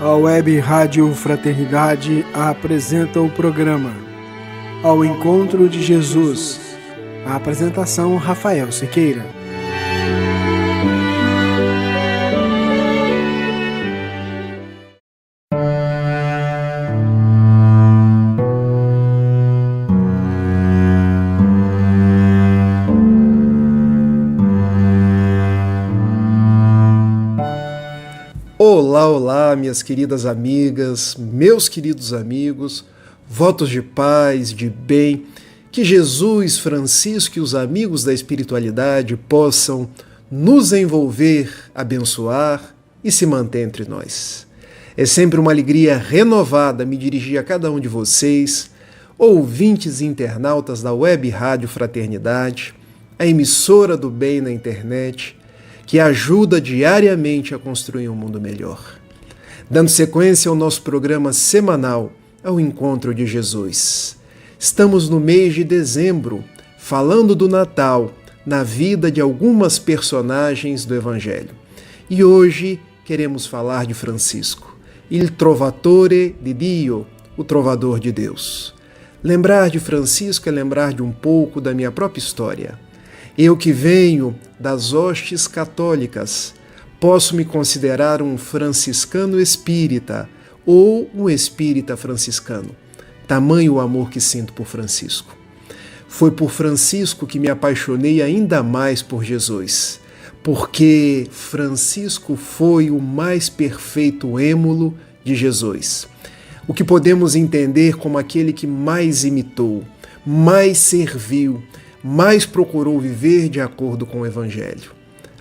A Web Rádio Fraternidade apresenta o programa Ao Encontro de Jesus. A apresentação Rafael Siqueira. Olá, minhas queridas amigas, meus queridos amigos, votos de paz, de bem, que Jesus, Francisco e os amigos da espiritualidade possam nos envolver, abençoar e se manter entre nós. É sempre uma alegria renovada me dirigir a cada um de vocês, ouvintes e internautas da Web Rádio Fraternidade, a emissora do bem na internet, que ajuda diariamente a construir um mundo melhor. Dando sequência ao nosso programa semanal, Ao Encontro de Jesus. Estamos no mês de dezembro, falando do Natal, na vida de algumas personagens do Evangelho. E hoje queremos falar de Francisco, il trovatore di Dio, o trovador de Deus. Lembrar de Francisco é lembrar de um pouco da minha própria história. Eu que venho das hostes católicas, posso me considerar um franciscano espírita ou um espírita franciscano. Tamanho o amor que sinto por Francisco. Foi por Francisco que me apaixonei ainda mais por Jesus, porque Francisco foi o mais perfeito êmulo de Jesus. O que podemos entender como aquele que mais imitou, mais serviu, mais procurou viver de acordo com o Evangelho.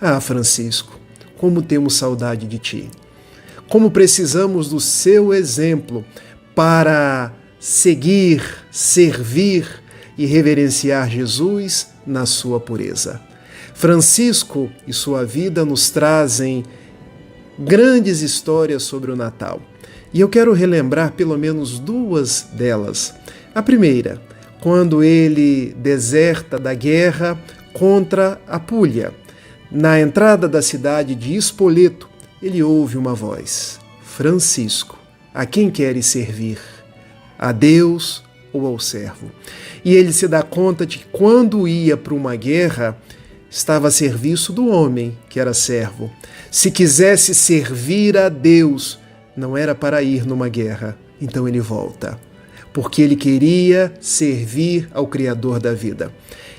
Ah, Francisco, como temos saudade de ti. Como precisamos do seu exemplo para seguir, servir e reverenciar Jesus na sua pureza. Francisco e sua vida nos trazem grandes histórias sobre o Natal. E eu quero relembrar pelo menos duas delas. A primeira, quando ele deserta da guerra contra a Puglia. Na entrada da cidade de Spoleto, ele ouve uma voz: Francisco, a quem queres servir? A Deus ou ao servo? E ele se dá conta de que quando ia para uma guerra, estava a serviço do homem que era servo. Se quisesse servir a Deus, não era para ir numa guerra. Então ele volta, porque ele queria servir ao Criador da vida.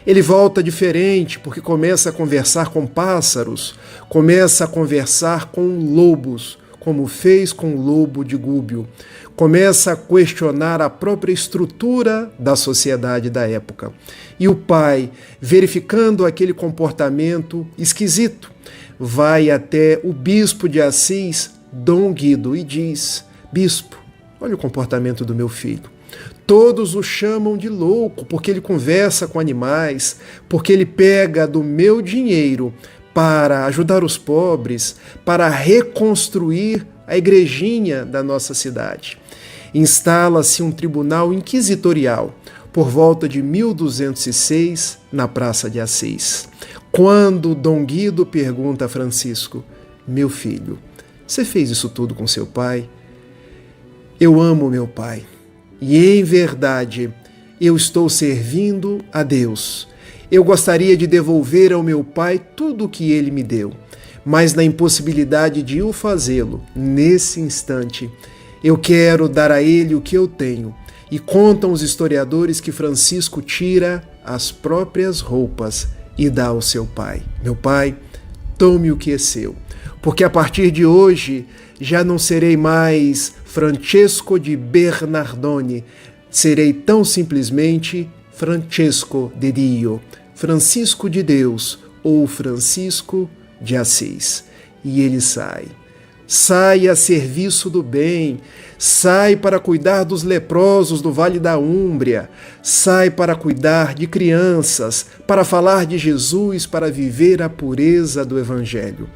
Ele volta diferente, porque começa a conversar com pássaros, começa a conversar com lobos, como fez com o lobo de Gúbio. Começa a questionar a própria estrutura da sociedade da época. E o pai, verificando aquele comportamento esquisito, vai até o bispo de Assis, Dom Guido, e diz: bispo, olha o comportamento do meu filho. Todos o chamam de louco porque ele conversa com animais, porque ele pega do meu dinheiro para ajudar os pobres, para reconstruir a igrejinha da nossa cidade. Instala-se um tribunal inquisitorial por volta de 1206 na Praça de Assis. Quando Dom Guido pergunta a Francisco: meu filho, você fez isso tudo com seu pai? Eu amo meu pai. E em verdade, eu estou servindo a Deus. Eu gostaria de devolver ao meu pai tudo o que ele me deu, mas na impossibilidade de o fazê-lo, nesse instante, eu quero dar a ele o que eu tenho. E contam os historiadores que Francisco tira as próprias roupas e dá ao seu pai. Meu pai, tome o que é seu, porque a partir de hoje já não serei mais Francesco de Bernardone, serei tão simplesmente Francesco de Dio, Francisco de Deus ou Francisco de Assis. E ele sai a serviço do bem, sai para cuidar dos leprosos do Vale da Úmbria, sai para cuidar de crianças, para falar de Jesus, para viver a pureza do Evangelho.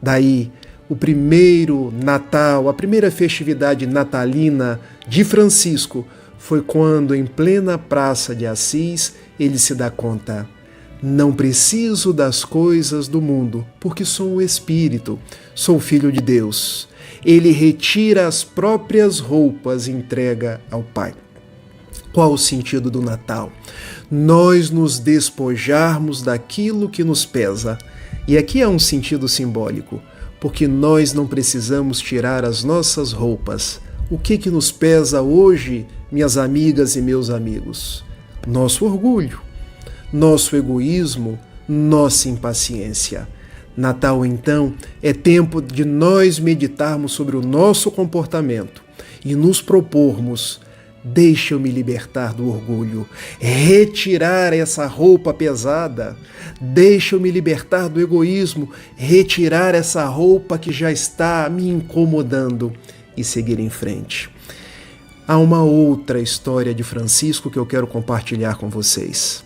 Daí, o primeiro Natal, a primeira festividade natalina de Francisco foi quando, em plena Praça de Assis, ele se dá conta: Não preciso das coisas do mundo, porque sou um espírito, sou filho de Deus. Ele retira as próprias roupas e entrega ao Pai. Qual o sentido do Natal? Nós nos despojarmos daquilo que nos pesa. E aqui há um sentido simbólico, porque nós não precisamos tirar as nossas roupas. O que nos pesa hoje, minhas amigas e meus amigos? Nosso orgulho, nosso egoísmo, nossa impaciência. Natal, então, é tempo de nós meditarmos sobre o nosso comportamento e nos propormos: deixa eu me libertar do orgulho, retirar essa roupa pesada, deixa eu me libertar do egoísmo, retirar essa roupa que já está me incomodando e seguir em frente. Há uma outra história de Francisco que eu quero compartilhar com vocês,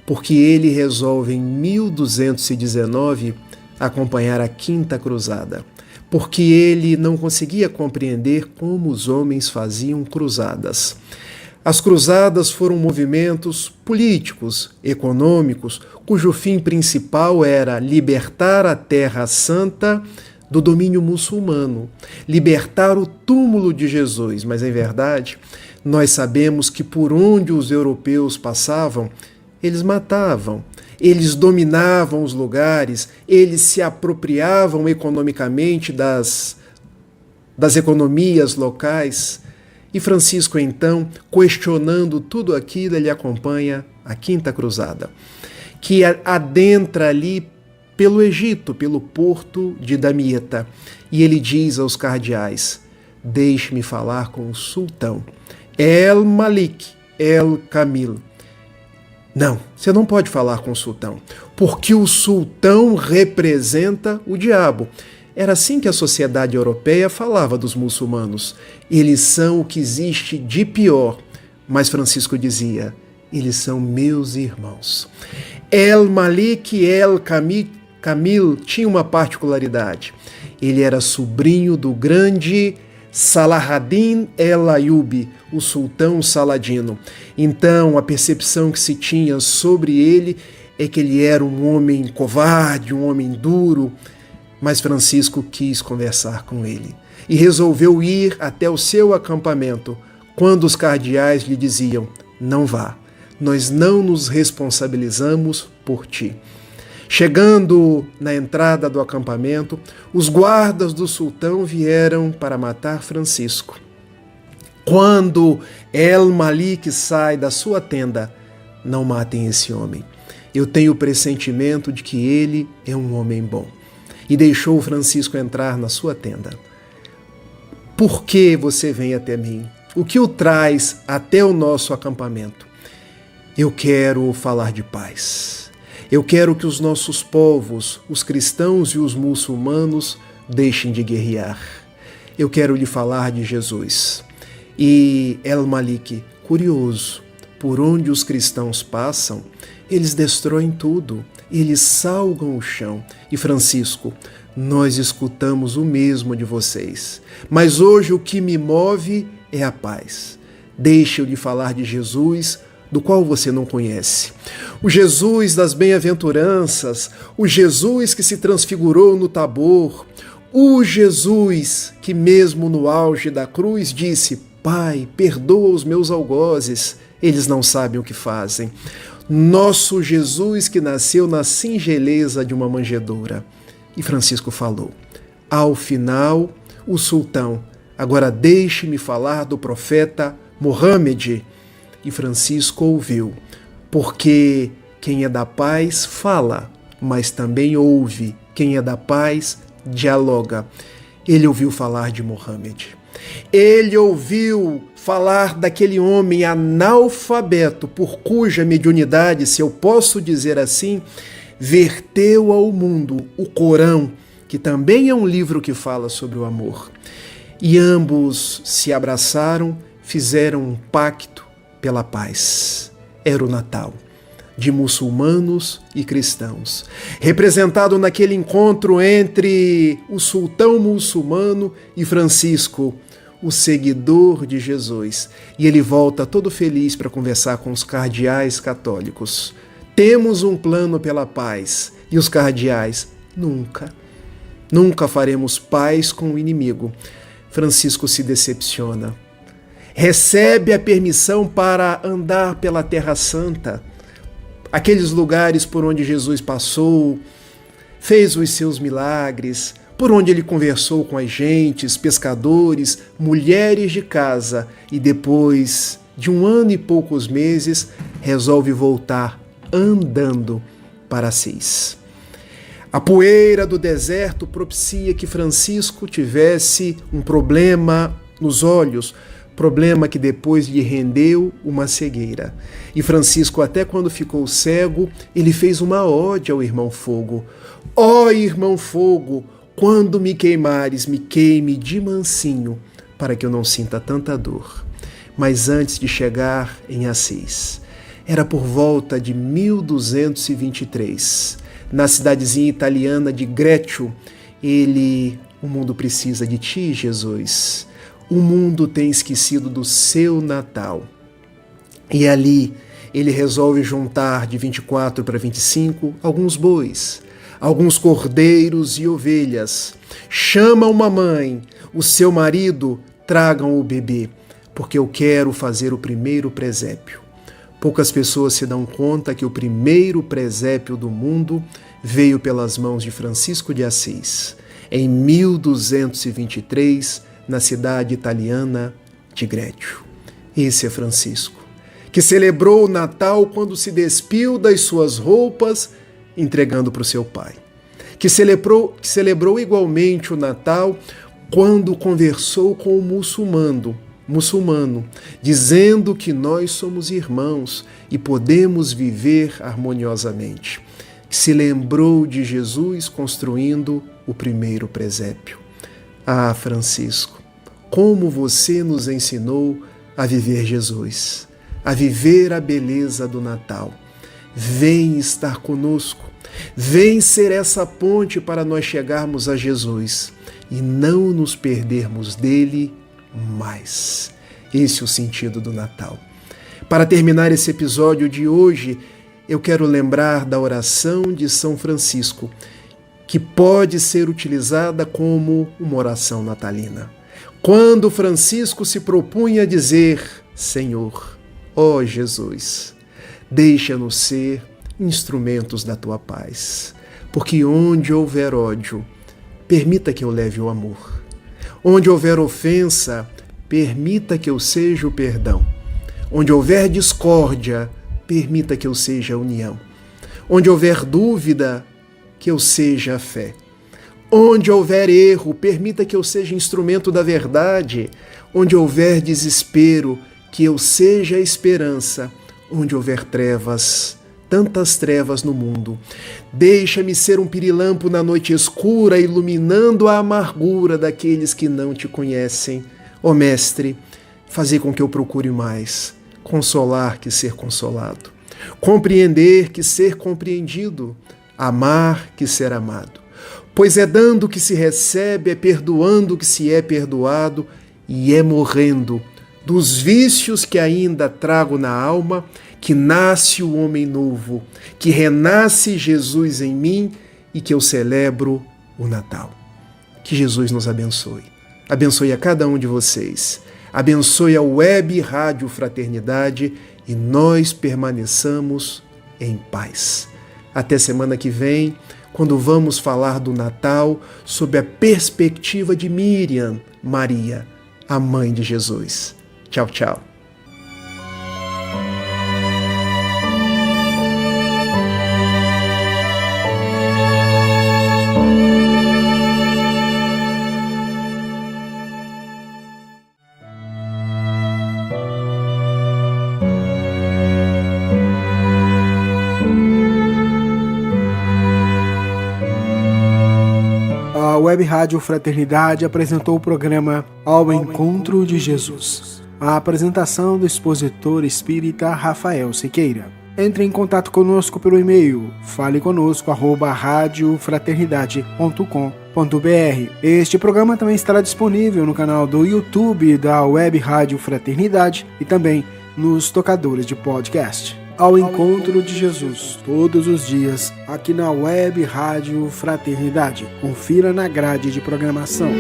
porque ele resolve em 1219 acompanhar a Quinta Cruzada, porque ele não conseguia compreender como os homens faziam cruzadas. As cruzadas foram movimentos políticos, econômicos, cujo fim principal era libertar a Terra Santa do domínio muçulmano, libertar o túmulo de Jesus. Mas, em verdade, nós sabemos que por onde os europeus passavam, eles matavam, eles dominavam os lugares, eles se apropriavam economicamente das economias locais. E Francisco, então, questionando tudo aquilo, ele acompanha a Quinta Cruzada, que adentra ali pelo Egito, pelo porto de Damieta. E ele diz aos cardeais: deixe-me falar com o sultão, El Malik, El Kamil. Não, você não pode falar com o sultão, porque o sultão representa o diabo. Era assim que a sociedade europeia falava dos muçulmanos. Eles são o que existe de pior. Mas Francisco dizia: eles são meus irmãos. El Malik El Kamil tinha uma particularidade. Ele era sobrinho do grande Salahaddin el-Ayyubi, o sultão saladino. Então, a percepção que se tinha sobre ele é que ele era um homem covarde, um homem duro. Mas Francisco quis conversar com ele e resolveu ir até o seu acampamento, quando os cardeais lhe diziam: não vá, nós não nos responsabilizamos por ti. Chegando na entrada do acampamento, os guardas do sultão vieram para matar Francisco. Quando El Malik sai da sua tenda: não matem esse homem. Eu tenho o pressentimento de que ele é um homem bom. E deixou Francisco entrar na sua tenda. Por que você vem até mim? O que o traz até o nosso acampamento? Eu quero falar de paz. Eu quero que os nossos povos, os cristãos e os muçulmanos, deixem de guerrear. Eu quero lhe falar de Jesus. E El Malik, curioso, por onde os cristãos passam, eles destroem tudo, eles salgam o chão. E Francisco: nós escutamos o mesmo de vocês, mas hoje o que me move é a paz. Deixe eu lhe falar de Jesus, do qual você não conhece. O Jesus das bem-aventuranças, o Jesus que se transfigurou no Tabor, o Jesus que mesmo no auge da cruz disse: Pai, perdoa os meus algozes, eles não sabem o que fazem. Nosso Jesus que nasceu na singeleza de uma manjedoura. E Francisco falou: ao final, o sultão: agora deixe-me falar do profeta Mohammed. E Francisco ouviu, porque quem é da paz fala, mas também ouve. Quem é da paz dialoga. Ele ouviu falar de Mohammed. Ele ouviu falar daquele homem analfabeto, por cuja mediunidade, se eu posso dizer assim, verteu ao mundo o Corão, que também é um livro que fala sobre o amor. E ambos se abraçaram, fizeram um pacto pela paz. Era o Natal, de muçulmanos e cristãos, representado naquele encontro entre o sultão muçulmano e Francisco, o seguidor de Jesus. E ele volta todo feliz para conversar com os cardeais católicos. Temos um plano pela paz. E os cardeais? Nunca faremos paz com o inimigo. Francisco se decepciona. Recebe a permissão para andar pela Terra Santa, aqueles lugares por onde Jesus passou, fez os seus milagres, por onde ele conversou com as gentes, pescadores, mulheres de casa, e depois de 1 ano e poucos meses, resolve voltar andando para Assis. A poeira do deserto propicia que Francisco tivesse um problema nos olhos, problema que depois lhe rendeu uma cegueira. E Francisco, até quando ficou cego, ele fez uma ode ao irmão Fogo. Ó irmão Fogo, quando me queimares, me queime de mansinho, para que eu não sinta tanta dor. Mas antes de chegar em Assis, era por volta de 1223, na cidadezinha italiana de Greccio, o mundo precisa de ti, Jesus. O mundo tem esquecido do seu Natal. E ali ele resolve juntar de 24 para 25 alguns bois, alguns cordeiros e ovelhas. Chama uma mãe, o seu marido, tragam o bebê, porque eu quero fazer o primeiro presépio. Poucas pessoas se dão conta que o primeiro presépio do mundo veio pelas mãos de Francisco de Assis, em 1223, na cidade italiana de Greccio. Esse é Francisco, que celebrou o Natal quando se despiu das suas roupas, entregando para o seu pai. Que celebrou igualmente o Natal quando conversou com o muçulmano, dizendo que nós somos irmãos e podemos viver harmoniosamente. Que se lembrou de Jesus construindo o primeiro presépio. Ah, Francisco, como você nos ensinou a viver Jesus, a viver a beleza do Natal. Vem estar conosco, vem ser essa ponte para nós chegarmos a Jesus e não nos perdermos dele mais. Esse é o sentido do Natal. Para terminar esse episódio de hoje, eu quero lembrar da oração de São Francisco, que pode ser utilizada como uma oração natalina. Quando Francisco se propunha a dizer: Senhor, ó Jesus, deixa-nos ser instrumentos da tua paz, porque onde houver ódio, permita que eu leve o amor. Onde houver ofensa, permita que eu seja o perdão. Onde houver discórdia, permita que eu seja a união. Onde houver dúvida, que eu seja a fé. Onde houver erro, permita que eu seja instrumento da verdade. Onde houver desespero, que eu seja a esperança. Onde houver trevas, tantas trevas no mundo, deixa-me ser um pirilampo na noite escura, iluminando a amargura daqueles que não te conhecem. Ó Mestre, fazer com que eu procure mais, consolar que ser consolado, compreender que ser compreendido, amar que ser amado. Pois é dando que se recebe, é perdoando que se é perdoado, e é morrendo dos vícios que ainda trago na alma, que nasce o homem novo, que renasce Jesus em mim e que eu celebro o Natal. Que Jesus nos abençoe. Abençoe a cada um de vocês. Abençoe a Web Rádio Fraternidade e nós permaneçamos em paz. Até semana que vem, quando vamos falar do Natal sob a perspectiva de Miriam Maria, a mãe de Jesus. Tchau, tchau. A Web Rádio Fraternidade apresentou o programa Ao Encontro de Jesus. A apresentação do expositor espírita Rafael Siqueira. Entre em contato conosco pelo e-mail faleconosco@radiofraternidade.com.br. Este programa também estará disponível no canal do YouTube da Web Rádio Fraternidade e também nos tocadores de podcast. ao encontro de Jesus, todos os dias, aqui na Web Rádio Fraternidade. Confira na grade de programação.